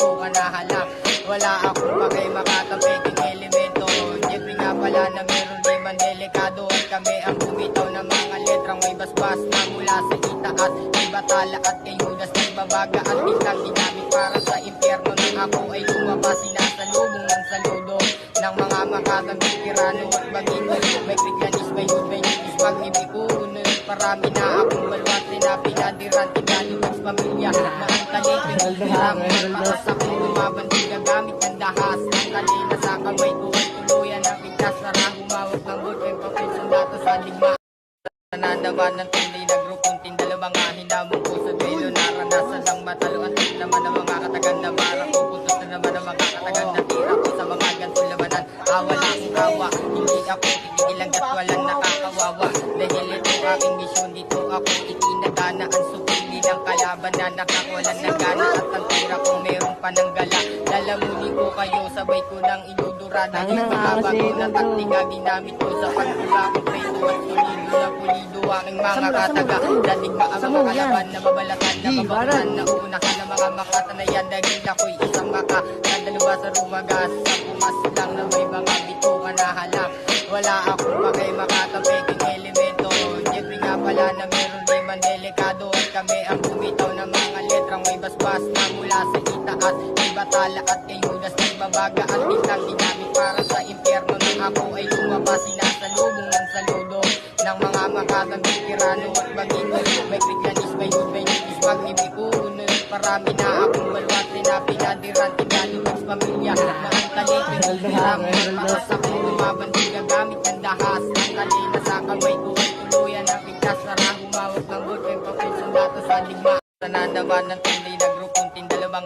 bituka na hala. Wala akong pakay makatapeking elemento. Jeffrey nga pala na meron liman delikado. At kami ang bumitaw ng mga letrang may basbas na mula sa itaas. May batala at kay Judas na babaga at bintang ginamit para sa impyerno. Nang ako ay lumabas, sinasalubong ng saludo ng mga makatambing tirano at bagino. May krikyanis, may hood, may nipis, pag-ibig uunod. Parami na akong balwat, pinadiran, tinalimags pamilya na ang talipin hirang para sa akin lumaban, di gagamit ng dahas. Ang kanina sa kamay ko ay tuluyan ang bigkas. Para humawak ng boyfriend ko kay sundalo sa digma. Nananaman ng tuloy na grupong tindalawang hinamon ko sa duelo. Naranasan ng matalo at naman ng mga katagan na marang ko. Puntos na naman ng mga katagan na tira ko sa mga gantong labanan. Awa na akong awa, hindi ako titigil at walang nakakawawa. Dahil ito aking misyon, dito ako itinadana. Ang supili ng kalaban na nakakawalan ng gana. At ang tira kong meron pa ng gala. Lalamunin ko kayo, sabay ko ng inudura. Dahil mga bago na taktika ginamit ko sa pagkula ko preso at solido na pulido aking mga kataga. Dadigma ang mga kalaban na babalatan na mabakutan na una ka ng mga makatanayan. Dahil ako'y isang maka na dalawa sa rumagas. Sa pumas lang na may mga bituka na hala. Wala akong pakay makatapeking elemento. Jeffrey nga pala na meron liman delikado. At kami ang bumitaw ng mga letrang may basbas na mula sa itaas. May batala at kay Judas na babaga at bintang ginamit para sa impyerno. Nang ako ay lumabas, sinasalubong ng saludo ng mga makatambing tirano at bagino. May krikyanis, may hood, may nipis, pag-ibig uunod. Parami na akong balwat, pinadiran, tinalimags pamilya na ang talipin hirang para sa akin lumaban, di gagamit ng dahas. Ang kanina sa kamay ko ay tuluyan ang bigkas. Para humawak ng boyfriend ko kay sundalo sa digma. Nananaman ng tuloy na grupong